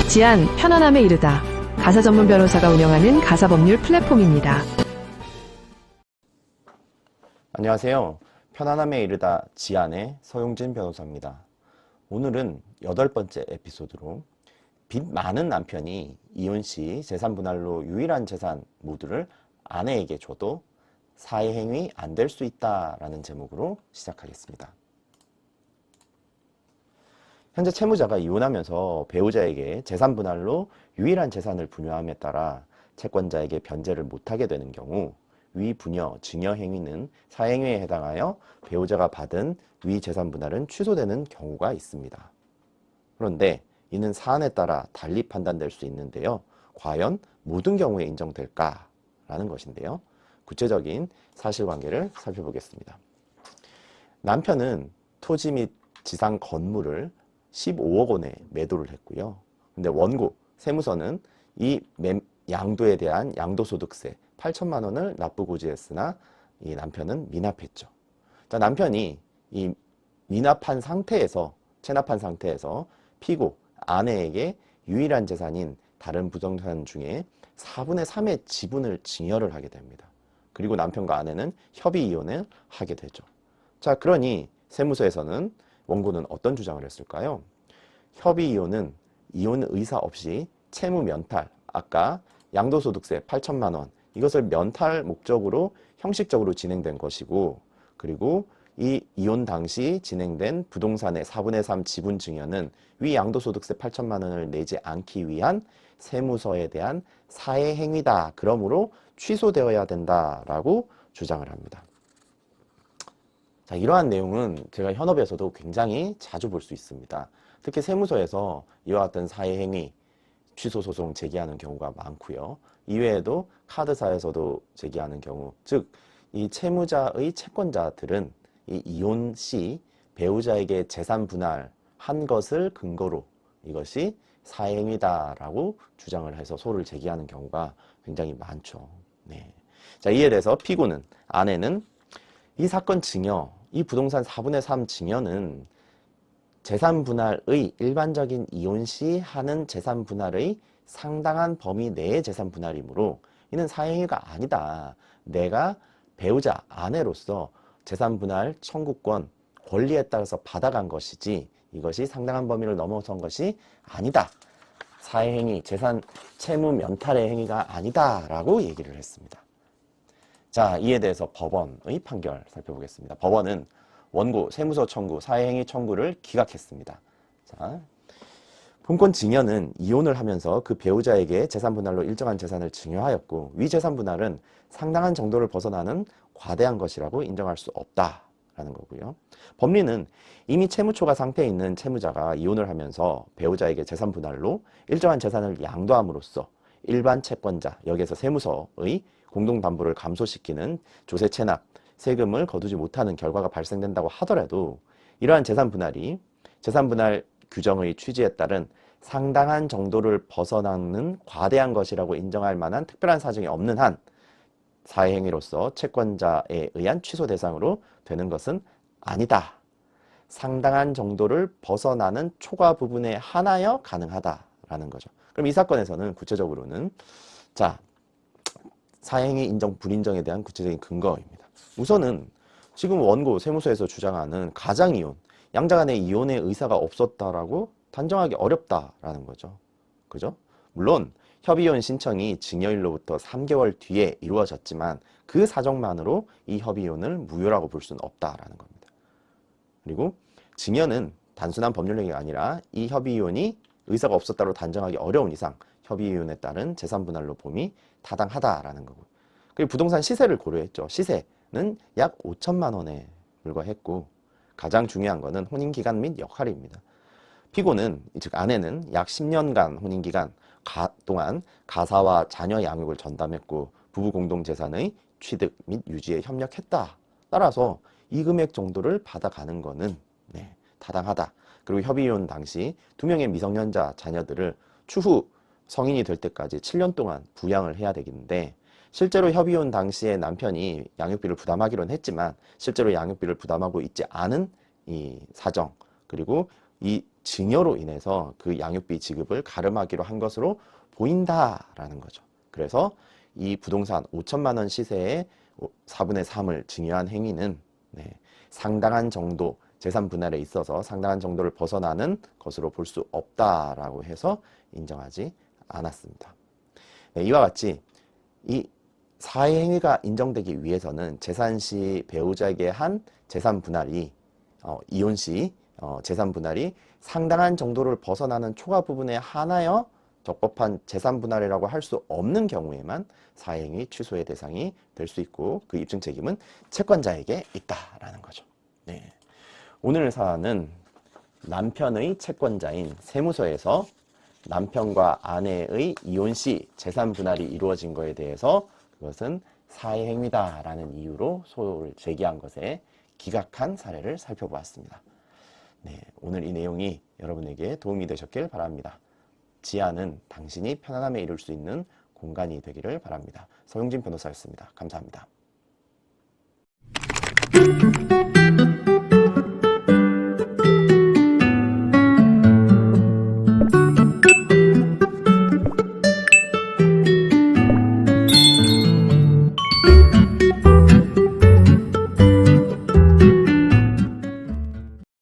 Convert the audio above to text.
지안, 편안함에 이르다. 가사 전문 변호사가 운영하는 가사법률 플랫폼입니다. 안녕하세요. 편안함에 이르다 지안의 서용진 변호사입니다. 오늘은 8번째 에피소드로 빚 많은 남편이 이혼 시 재산 분할로 유일한 재산 모두를 아내에게 줘도 사회행위 안 될 수 있다라는 제목으로 시작하겠습니다. 현재 채무자가 이혼하면서 배우자에게 재산 분할로 유일한 재산을 분여함에 따라 채권자에게 변제를 못하게 되는 경우 위 분여, 증여 행위는 사행위에 해당하여 배우자가 받은 위 재산 분할은 취소되는 경우가 있습니다. 그런데 이는 사안에 따라 달리 판단될 수 있는데요. 과연 모든 경우에 인정될까라는 것인데요. 구체적인 사실관계를 살펴보겠습니다. 남편은 토지 및 지상 건물을 15억 원에 매도를 했고요. 근데 원고, 세무서는 이 양도에 대한 양도소득세 8천만 원을 납부고지했으나 이 남편은 미납했죠. 자, 남편이 이 미납한 상태에서, 체납한 상태에서 피고, 아내에게 유일한 재산인 다른 부동산 중에 4분의 3의 지분을 증여를 하게 됩니다. 그리고 남편과 아내는 협의 이혼을 하게 되죠. 자, 그러니 세무서에서는 원고는 어떤 주장을 했을까요? 협의 이혼은 이혼 의사 없이 채무 면탈, 아까 양도소득세 8천만 원, 이것을 면탈 목적으로 형식적으로 진행된 것이고, 그리고 이 이혼 당시 진행된 부동산의 4분의 3 지분 증여는 위 양도소득세 8천만 원을 내지 않기 위한 세무서에 대한 사회 행위다. 그러므로 취소되어야 된다라고 주장을 합니다. 자, 이러한 내용은 제가 현업에서도 굉장히 자주 볼 수 있습니다. 특히 세무서에서 이와 같은 사회행위 취소 소송 제기하는 경우가 많고요. 이외에도 카드사에서도 제기하는 경우, 즉 이 채무자의 채권자들은 이 이혼 시 배우자에게 재산 분할한 것을 근거로 이것이 사회행위다라고 주장을 해서 소를 제기하는 경우가 굉장히 많죠. 네. 자, 이에 대해서 피고는, 아내는 이 사건 증여, 이 부동산 4분의 3 증여는 재산 분할의 일반적인 이혼 시 하는 재산 분할의 상당한 범위 내의 재산 분할이므로 이는 사행위가 아니다. 내가 배우자, 아내로서 재산 분할 청구권, 권리에 따라서 받아간 것이지 이것이 상당한 범위를 넘어선 것이 아니다. 사회행위, 재산 채무 면탈의 행위가 아니다 라고 얘기를 했습니다. 자, 이에 대해서 법원의 판결 살펴보겠습니다. 법원은 원고, 세무서 청구, 사회행위 청구를 기각했습니다. 자, 본건 증여는 이혼을 하면서 그 배우자에게 재산 분할로 일정한 재산을 증여하였고 위 재산 분할은 상당한 정도를 벗어나는 과대한 것이라고 인정할 수 없다라는 거고요. 법리는 이미 채무초과 상태에 있는 채무자가 이혼을 하면서 배우자에게 재산 분할로 일정한 재산을 양도함으로써 일반 채권자, 여기에서 세무서의 공동담보를 감소시키는 조세 체납, 세금을 거두지 못하는 결과가 발생된다고 하더라도 이러한 재산 분할이 재산 분할 규정의 취지에 따른 상당한 정도를 벗어나는 과대한 것이라고 인정할 만한 특별한 사정이 없는 한 사회행위로서 채권자에 의한 취소 대상으로 되는 것은 아니다. 상당한 정도를 벗어나는 초과 부분에 한하여 가능하다라는 거죠. 그럼 이 사건에서는 구체적으로는 자, 사행위 인정, 불인정에 대한 구체적인 근거입니다. 우선은 지금 원고 세무서에서 주장하는 가장이혼, 양자 간의 이혼의 의사가 없었다라고 단정하기 어렵다라는 거죠. 그죠? 물론 협의이혼 신청이 증여일로부터 3개월 뒤에 이루어졌지만 그 사정만으로 이 협의이혼을 무효라고 볼 수는 없다라는 겁니다. 그리고 증여는 단순한 법률행위가 아니라 이 협의이혼이 의사가 없었다로 단정하기 어려운 이상 협의이혼에 따른 재산분할로 봄이 타당하다라는 거고. 그리고 부동산 시세를 고려했죠. 시세는 약 5천만 원에 불과했고 가장 중요한 것은 혼인기간 및 역할입니다. 피고는, 즉 아내는 약 10년간 혼인기간 동안 가사와 자녀 양육을 전담했고 부부 공동재산의 취득 및 유지에 협력했다. 따라서 이 금액 정도를 받아가는 것은 타당하다. 그리고 협의이혼 당시 2명의 미성년자 자녀들을 추후 성인이 될 때까지 7년 동안 부양을 해야 되겠는데 실제로 협의혼 당시에 남편이 양육비를 부담하기로는 했지만 실제로 양육비를 부담하고 있지 않은 이 사정, 그리고 이 증여로 인해서 그 양육비 지급을 가름하기로 한 것으로 보인다라는 거죠. 그래서 이 부동산 5천만 원 시세의 4분의 3을 증여한 행위는 상당한 정도 재산 분할에 있어서 상당한 정도를 벗어나는 것으로 볼 수 없다라고 해서 인정하지 않았습니다. 이와 같이 이 사회 행위가 인정되기 위해서는 재산 시 배우자에게 한 재산 분할이 이혼 시 재산 분할이 상당한 정도를 벗어나는 초과 부분에 한하여 적법한 재산 분할이라고 할 수 없는 경우에만 사행위 취소의 대상이 될 수 있고 그 입증 책임은 채권자에게 있다라는 거죠. 네. 오늘 사안은 남편의 채권자인 세무서에서 남편과 아내의 이혼 시 재산 분할이 이루어진 것에 대해서 그것은 사회행위다라는 이유로 소를 제기한 것에 기각한 사례를 살펴보았습니다. 네, 오늘 이 내용이 여러분에게 도움이 되셨길 바랍니다. 지아는 당신이 편안함에 이룰 수 있는 공간이 되기를 바랍니다. 서용진 변호사였습니다. 감사합니다.